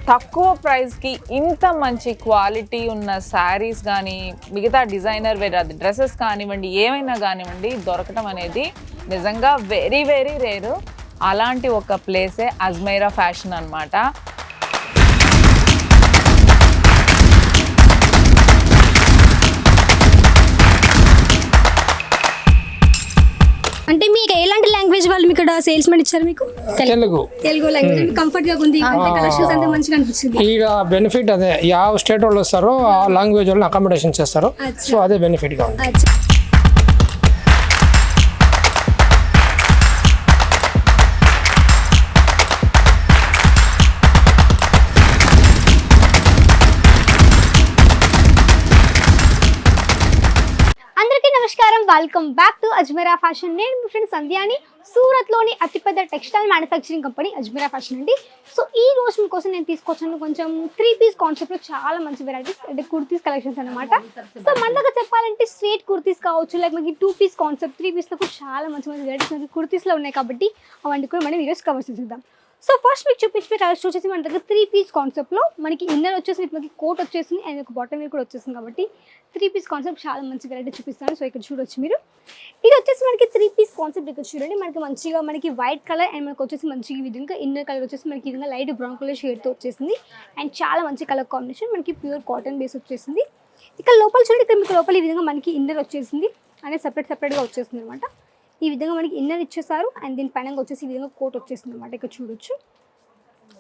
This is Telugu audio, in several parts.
తక్కువ ప్రైస్కి ఇంత మంచి క్వాలిటీ ఉన్న శారీస్ కానీ మిగతా డిజైనర్ వేర్ అది డ్రెస్సెస్ కానివ్వండి ఏమైనా కానివ్వండి దొరకటం అనేది నిజంగా వెరీ వెరీ రేరు. అలాంటి ఒక ప్లేసే అజ్మైరా ఫ్యాషన్ అన్నమాట. అంటే మీకు ఎలాంటి లాంగ్వేజ్ వాళ్ళు మీకు ఇక్కడ సేల్స్మెన్ ఇచ్చారు? మీకు తెలుగు లాంగ్వేజ్ కంఫర్ట్ గా ఉంది, కలెక్షన్స్ అంతా మంచిగా అనిపిస్తుంది. ఇక బెనిఫిట్ అదే, ಯಾವ స్టేట్ వాళ్ళు వస్తారో ఆ లాంగ్వేజ్ వాళ్ళని అకామిడేషన్ చేస్తారు. సో అదే బెనిఫిట్ గా ఉంది. నమస్కారం, వెల్కమ్ బ్యాక్ టు అజ్మైరా ఫ్యాషన్. నేను మీ ఫ్రెండ్ సంధ్యాని. సూరత్లోని అతిపెద్ద టెక్స్టైల్ మ్యానుఫ్యాక్చరింగ్ కంపెనీ అజ్మైరా ఫ్యాషన్ అండి. సో ఈ రోజు మీకోసం నేను తీసుకొచ్చాను కొంచెం 3 పీస్ కాన్సెప్ట్లో చాలా మంచి వెరైటీస్ అంటే కుర్తీస్ కలెక్షన్స్ అనమాట. సో మన దగ్గర చెప్పాలంటే స్ట్రేట్ కుర్తీస్ కావచ్చు, లేక మనకి 2 పీస్ కాన్సెప్ట్ 3 పీస్లో కూడా చాలా మంచి మంచి వెరైటీస్ మనకి కుర్తీస్లో ఉన్నాయి కాబట్టి అవన్నీ కూడా మనం ఈరోజు కవర్ చేసేద్దాం. సో ఫస్ట్ మీకు చూపించే కలెక్షన్ వచ్చేసి మన దగ్గర 3 పీస్ కాన్సెప్ట్లో మనకి ఇన్నర్ వచ్చేసి మనకి కోట్ వచ్చేసింది అండ్ ఒక బాటమ్ వేర్ కూడా వచ్చేసింది కాబట్టి 3 పీస్ కాన్సెప్ట్ చాలా మంచి వెరైటీ చూపిస్తాను. సో ఇక్కడ చూడొచ్చు మీరు. ఇది వచ్చేసి మనకి 3 పీస్ కాన్సెప్ట్ ఇక్కడ చూడండి. మనకి మంచిగా మనకి వైట్ కలర్ అండ్ మనకి వచ్చేసి మంచిగా విధంగా ఇన్నర్ కలర్ వచ్చేసి మనకి విధంగా లైట్ బ్రౌన్ కలర్ షేడ్తో వచ్చేసింది అండ్ చాలా మంచి కలర్ కాంబినేషన్. మనకి ప్యూర్ కాటన్ బేస్ వచ్చేసింది. ఇక్కడ లోపల చూడండి, ఇక్కడ మీకు లోపల ఈ విధంగా మనకి ఇన్నర్ వచ్చేసింది అనేది సపరేట్గా వచ్చేసింది అనమాట. ఈ విధంగా మనకి ఇన్నర్ ఇచ్చేసారు అండ్ దీని పైన వచ్చేసి ఈ విధంగా కోట్ వచ్చేసింది అనమాట. ఇక్కడ చూడొచ్చు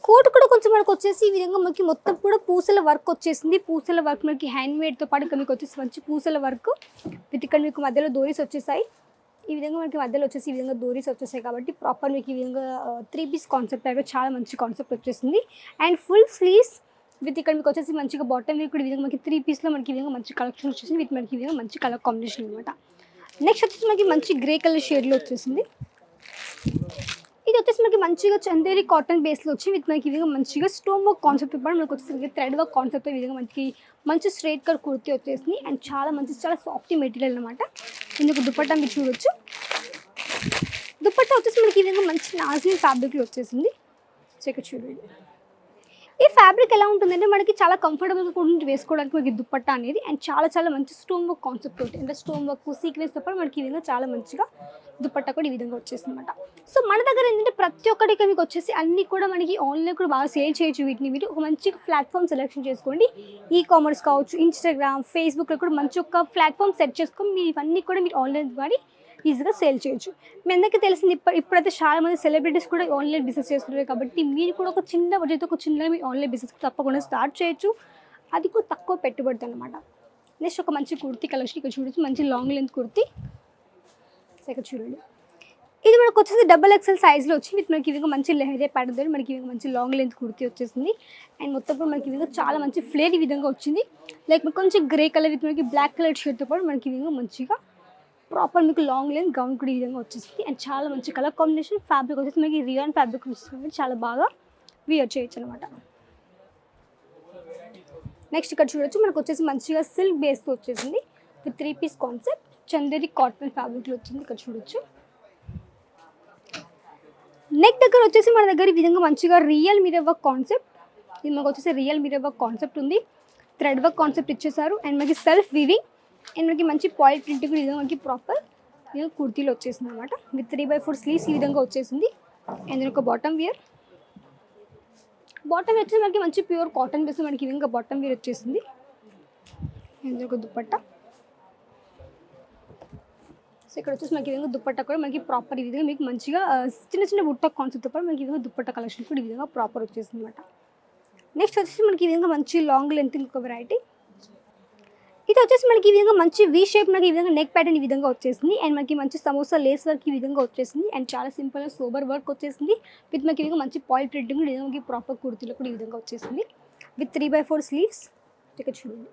కోట్ కూడా కొంచెం మనకు వచ్చేసి ఈ విధంగా మనకి మొత్తం కూడా పూసల వర్క్ వచ్చేసింది. పూసల వర్క్ మనకి హ్యాండ్ మేడ్తో పాటు ఇక్కడ మీకు వచ్చేసి మంచి పూసల వర్క్ విత్ ఇక్కడ మీకు మధ్యలో డోరీస్ వచ్చేసాయి. ఈ విధంగా మనకి మధ్యలో వచ్చేసి ఈ విధంగా డోరీస్ వచ్చేసాయి కాబట్టి ప్రాపర్ మీకు ఈ విధంగా 3 పీస్ కాన్సెప్ట్ అయితే చాలా మంచి కాన్సెప్ట్ వచ్చేసింది. అండ్ ఫుల్ స్లీవ్స్ విత్ ఇక్కడ మీకు వచ్చేసి మంచిగా బాటమ్ వేర్ కూడా ఈ విధంగా మనకి 3 పీస్లో మనకి ఈ విధంగా మంచి కలెక్షన్ వచ్చేసింది విత్ మనకి ఈ విధంగా మంచి కలర్ కాంబినేషన్ అనమాట. నెక్స్ట్ వచ్చేసి మనకి మంచి గ్రే కలర్ షేడ్లో వచ్చేసింది. ఇది వచ్చేసి మనకి మంచిగా చందేరి కాటన్ బేస్లో వచ్చి విత్ మనకి ఈ విధంగా మంచిగా స్టోన్ వర్క్ కాన్సెప్ట్ ఇవ్వడం మనకు వచ్చేసి థ్రెడ్ వర్క్ కాన్సెప్ట్ ఈ విధంగా మనకి మంచి స్ట్రైట్ కట్ కుర్తీ వచ్చేసింది అండ్ చాలా మంచి చాలా సాఫ్ట్ మెటీరియల్ అనమాట. ఇందుకు దుపట్టా మీరు చూడొచ్చు. దుపట్టా వచ్చేసి మనకి ఈ విధంగా మంచి నాజిల్ ఫ్యాబ్రిక్లో వచ్చేసింది. చెక్ చూడండి. ఈ ఫ్యాబ్రిక్ ఎలా ఉంటుందంటే మనకి చాలా కంఫర్టబుల్గా కూడా వేసుకోవడానికి మనకి దుపట్టా అనేది అండ్ చాలా మంచి స్టోన్ వర్క్ కాన్సెప్ట్ ఉంటుంది. అంటే స్టోన్ వర్క్ సీక్వెన్స్తో పాటు మనకి ఈ విధంగా చాలా మంచిగా దుపట్టా కూడా ఈ విధంగా వచ్చేస్తుంది అనమాట. సో మన దగ్గర ఏంటంటే ప్రతి ఒక్కటికి మీకు వచ్చేసి అన్నీ కూడా మనకి ఆన్లైన్ కూడా బాగా సేల్ చేయొచ్చు. వీటిని మీరు ఒక మంచి ప్లాట్ఫామ్ సెలెక్షన్ చేసుకోండి. ఈ కామర్స్ కావచ్చు, ఇన్స్టాగ్రామ్, ఫేస్బుక్లో కూడా మంచి ఒక ప్లాట్ఫామ్ సెట్ చేసుకొని మీరు ఇవన్నీ కూడా మీరు ఆన్లైన్ ద్వారా ఈజీగా సేల్ చేయొచ్చు. మీ అందరికీ తెలిసింది ఇప్పుడైతే చాలా మంది సెలబ్రిటీస్ కూడా ఆన్లైన్ బిజినెస్ చేస్తున్నారు కాబట్టి మీరు కూడా ఒక చిన్న బడ్జెట్ ఒక చిన్న మీ ఆన్లైన్ బిజినెస్ తప్పకుండా స్టార్ట్ చేయొచ్చు. అది కూడా తక్కువ పెట్టుబడి అనమాట. నెక్స్ట్ ఒక మంచి కుర్తీ కలెక్షన్ ఇక్కడ చూడొచ్చు. మంచి లాంగ్ లెంత్ కుర్తీ ఇక్కడ చూడండి. ఇది మనకు వచ్చేసి XXL సైజ్లో వచ్చి విత్ మనకి విధంగా మంచి లెహరే ప్యాటర్న్ మనకి విధంగా మంచి లాంగ్ లెంత్ కుర్తీ వచ్చేసింది అండ్ మొత్తం కూడా మనకి విధంగా చాలా మంచి ఫ్లేర్ ఈ విధంగా వచ్చింది. లైక్ కొంచెం గ్రే కలర్ విత్ మనకి బ్లాక్ కలర్ షేడ్తో పాటు మనకి విధంగా మంచిగా ప్రాపర్ మీకు లాంగ్ లెంత్ గౌన్ కూడా ఈ విధంగా వచ్చేసింది అండ్ చాలా మంచి కలర్ కాంబినేషన్. ఫ్యాబ్రిక్ వచ్చేసి మనకి రియాన్ ఫ్యాబ్రిక్ వస్తుంది, చాలా బాగా వియర్ చేయొచ్చు అనమాట. నెక్స్ట్ ఇక్కడ చూడొచ్చు మనకు వచ్చేసి మంచిగా సిల్క్ బేస్తో వచ్చేసింది with 3 piece concept Chanderi cotton ఫ్యాబ్రిక్లో వచ్చింది. ఇక్కడ చూడొచ్చు. నెక్ దగ్గర వచ్చేసి మన దగ్గర ఈ విధంగా మంచిగా రియల్ మిర్రర్ వర్క్ కాన్సెప్ట్, ఇది మనకు వచ్చేసి రియల్ మిర్రర్ వర్క్ కాన్సెప్ట్ ఉంది. థ్రెడ్ వర్క్ కాన్సెప్ట్ ఇచ్చేసారు అండ్ మనకి సెల్ఫ్ వీవింగ్ అండ్ మనకి మంచి పాయిల్ ప్రింట్ కూడా విధంగా మనకి ప్రాపర్ కుర్తీలో వచ్చేసింది అనమాట. విత్ 3/4 స్లీవ్స్ ఈ విధంగా వచ్చేసింది అండ్ ఒక బాటమ్ వేర్ వచ్చేసి మనకి మంచి ప్యూర్ కాటన్ బేస్ మనకి ఈ విధంగా బాటమ్ వేర్ వచ్చేసింది అండ్ ఒక దుపట్టా. సో ఇక్కడ వచ్చేసి మనకి ఈ విధంగా దుపట్టా కూడా మనకి ప్రాపర్ ఈ విధంగా మీకు మంచిగా చిన్న బుట్ట కాన్సెప్ట్తో పాటు మనకి ఈ విధంగా దుపట్టా కలెక్షన్ కూడా ఈ విధంగా ప్రాపర్ వచ్చేసింది అనమాట. నెక్స్ట్ వచ్చేసి మనకి ఈ విధంగా మంచి లాంగ్ లెంత్ ఇంకొక వెరైటీ. ఇది వచ్చేసి మనకి ఈ విధంగా మంచి వీ షేప్ మనకి ఈ విధంగా నెక్ ప్యాటర్న్ ఈ విధంగా వచ్చేసింది అండ్ మనకి మంచి సమోసా లేస్ వర్క్ ఈ విధంగా వచ్చేసింది అండ్ చాలా సింపుల్ సోబర్ వర్క్ వచ్చేసింది విత్ మనకి ఈ విధంగా మంచి పాయిల్ ప్రింటింగ్ కూడా మనకి ప్రాపర్ కుర్తీలో కూడా ఈ విధంగా వచ్చేసింది విత్ 3/4 స్లీవ్స్ ఇక్కడ చూడండి.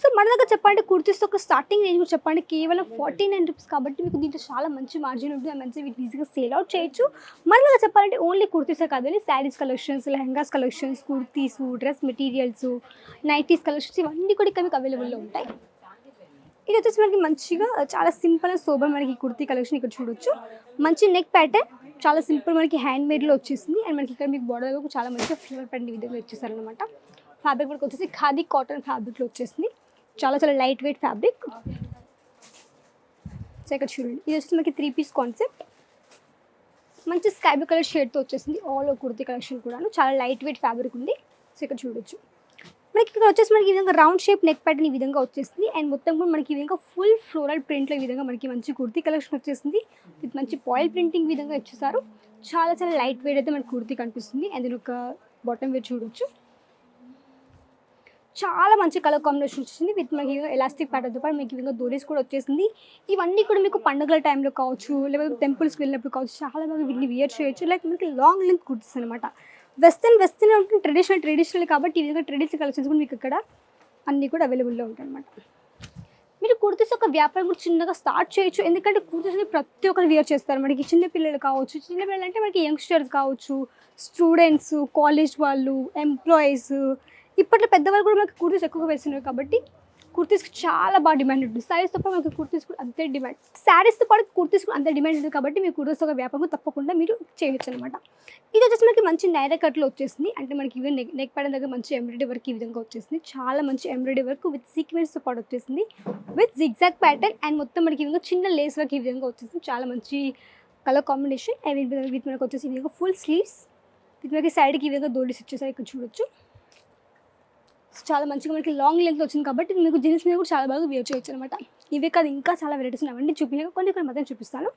సో మన దగ్గర చెప్పండి కుర్తీస్ ఒక స్టార్టింగ్ రేంజ్ కూడా చెప్పండి కేవలం 49 రూపీస్ కాబట్టి మీకు దీంట్లో చాలా మంచి మార్జిన్ ఉంటుంది అండ్ మంచి వీటి ఈజీగా సేల్ అవుట్ చేయొచ్చు. మన దగ్గర చెప్పాలంటే ఓన్లీ కుర్తీసే కాదు, saris collections, lehengas collections, kurtis, dress materials, nighties collections ఇవన్నీ కూడా ఇక్కడ మీకు అవైలబుల్లో ఉంటాయి. ఇది వచ్చేసి మనకి మంచిగా చాలా సింపుల్ అండ్ సోబర్ మనకి కుర్తీ కలెక్షన్ ఇక్కడ చూడొచ్చు. మంచి నెక్ ప్యాటర్న్ చాలా సింపుల్ మనకి హ్యాండ్ మేడ్లో వచ్చేసింది. అండ్ మనకి ఇక్కడ మీకు బోర్డర్ చాలా మంచిగా ఫ్లవర్ ప్రింట్ ఈ విధంగా ఇచ్చేసారనమాట. ఫ్యాబ్రిక్ మనకి వచ్చేసి ఖాదీ కాటన్ ఫ్యాబ్రిక్లో వచ్చేసింది. చాలా చాలా లైట్ వెయిట్ ఫ్యాబ్రిక్. సో ఇక్కడ చూడండి, ఇది వచ్చేసి మనకి 3 పీస్ కాన్సెప్ట్. మంచి స్కై బ్లూ కలర్ షేడ్తో వచ్చేసింది. ఆల్ ఓవర్ కుర్తీ కలెక్షన్ కూడాను చాలా లైట్ వెయిట్ ఫ్యాబ్రిక్ ఉంది. సో ఇక్కడ చూడొచ్చు మనకి ఇక్కడ వచ్చేసి మనకి ఈ విధంగా రౌండ్ షేప్ నెక్ ప్యాటర్న్ ఈ విధంగా వచ్చేసింది. అండ్ మొత్తం కూడా మనకి ఈ విధంగా ఫుల్ ఫ్లోరల్ ప్రింట్లో ఈ విధంగా మనకి మంచి కుర్తీ కలెక్షన్ వచ్చేసింది. విత్ మంచి పాయిల్ ప్రింటింగ్ విధంగా ఇచ్చేసారు. చాలా చాలా లైట్ వెయిట్ అయితే మనకి కుర్తీ కనిపిస్తుంది. అండ్ దీని ఒక బాటమ్ వేర్ చూడొచ్చు, చాలా మంచి కలర్ కాంబినేషన్ వచ్చింది. విత్ మనకి ఎలాస్టిక్ ప్యాటర్న్తో పాటు మీకు ఈ విధంగా దోరీస్ కూడా వచ్చేసింది. ఇవన్నీ కూడా మీకు పండుగల టైంలో కావచ్చు, లేకపోతే టెంపుల్స్కి వెళ్ళినప్పుడు కావచ్చు, చాలా బాగా వీటిని వియర్ చేయొచ్చు. లైక్ మనకి లాంగ్ లెంత్ కుర్తీస్ అనమాట. వెస్టర్న్ ఉంటుంది, ట్రెడిషనల్ కాబట్టి ఈ విధంగా ట్రెడిషనల్ కలెక్షన్స్ కూడా మీకు ఇక్కడ అన్నీ కూడా అవైలబుల్లో ఉంటాయి అనమాట. మీరు కుర్తీస్ ఒక వ్యాపారం కూడా చిన్నగా స్టార్ట్ చేయొచ్చు. ఎందుకంటే కుర్తీస్ని ప్రతి ఒక్కరు వియర్ చేస్తారు. మనకి చిన్నపిల్లలు కావచ్చు, చిన్నపిల్లలు అంటే మనకి యంగ్స్టర్స్ కావచ్చు, స్టూడెంట్స్, కాలేజ్ వాళ్ళు, ఎంప్లాయీస్, ఇప్పట్లో పెద్దవాళ్ళు కూడా మనకి కుర్తీస్ ఎక్కువగా వేస్తున్నారు కాబట్టి కుర్తీస్కి చాలా బాగా డిమాండ్ ఉంటుంది. శారీస్తో పాటు మనకి కుర్తీస్ కూడా అంతే డిమాండ్, శారీస్తో పాటు కుర్తీస్ కూడా అంతే డిమాండ్ ఉంటుంది కాబట్టి మీ కుర్తీస్ ఒక వ్యాపారం తప్పకుండా మీరు చేయొచ్చు అనమాట. ఇది వచ్చేసి మనకి మంచి నైరా కట్లో వచ్చేసింది. అంటే మనకి ఈవెన్ నెక్ ప్యాటర్న్ దగ్గర మంచి ఎంబ్రాయిడరీ వర్క్ ఈ విధంగా వచ్చేసింది. చాలా మంచి ఎంబ్రాయిడరీ వర్క్ విత్ సీక్వెన్స్తో పాటు వచ్చేసింది. విత్ జిగ్జాగ్ ప్యాటర్న్ అండ్ మొత్తం మనకి ఈ విధంగా చిన్న లేస్ వర్క్ ఈ విధంగా వచ్చేసింది. చాలా మంచి కలర్ కాంబినేషన్. అండ్ విత్ మనకు వచ్చేసి ఈ విధంగా ఫుల్ స్లీవ్స్ విత్ మనకి సైడ్కి ఈ విధంగా దోడీస్ ఇచ్చేసారు. ఇక్కడ చూడొచ్చు చాలా మంచిగా మనకి లాంగ్ లెంత్ వచ్చింది కాబట్టి మీకు జీన్స్ మీద కూడా చాలా బాగా వేర్ చేయొచ్చు అనమాట. ఇవే కాదు ఇంకా చాలా వెరైటీస్ ఉన్నాయండి, చూపించాక కొన్ని మాత్రం చూపిస్తాను.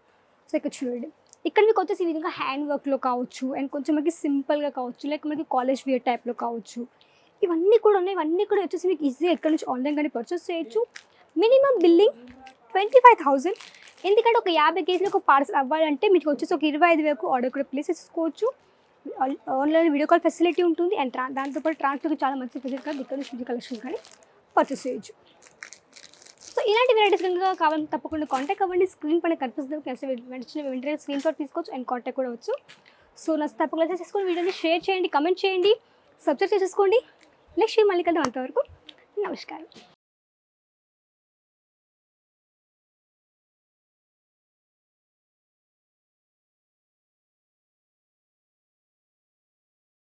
సో ఇక్కడ చూడండి, ఇక్కడ మీకు వచ్చేసి ఈ విధంగా హ్యాండ్ వర్క్లో కావచ్చు, అండ్ కొంచెం మనకి సింపుల్గా కావచ్చు, లేక మనకి కాలేజ్ వేర్ టైప్లో కావచ్చు, ఇవన్నీ కూడా ఉన్నాయి. ఇవన్నీ కూడా వచ్చేసి మీకు ఈజీగా ఎక్కడి నుంచి ఆన్లైన్ కానీ పర్చేస్ చేయొచ్చు. Minimum billing 25,000. ఎందుకంటే ఒక 50 కేజీలు ఒక పార్సల్ అవ్వాలంటే మీకు వచ్చేసి ఒక 25 వరకు ఆర్డర్ కూడా ప్లేస్ చేసుకోవచ్చు. ఆన్లైన్ వీడియో కాల్ ఫెసిలిటీ ఉంటుంది. అండ్ దాంతోపాటు ట్రాన్స్పోర్ట్కి చాలా మంచి ఫెసిలిటీ కాదు, ఇక్కడ నుంచి కలెక్షన్ కానీ పర్చేస్ చేయొచ్చు. సో ఇలాంటి వెరైటీస్ కనుక కావాలంటే తప్పకుండా కాంటాక్ట్ అవ్వండి. స్క్రీన్ పైన కనిపిస్తుంది, వెంటనే స్క్రీన్ షాట్ తీసుకోవచ్చు అండ్ కాంటాక్ట్ కూడా అవ్వచ్చు. సో నచ్చ తప్పకుండా చేసుకోండి, వీడియోని షేర్ చేయండి, కమెంట్ చేయండి, సబ్స్క్రైబ్ చేసుకోండి. నెక్స్ట్ మళ్ళీ కదా అంతవరకు నమస్కారం.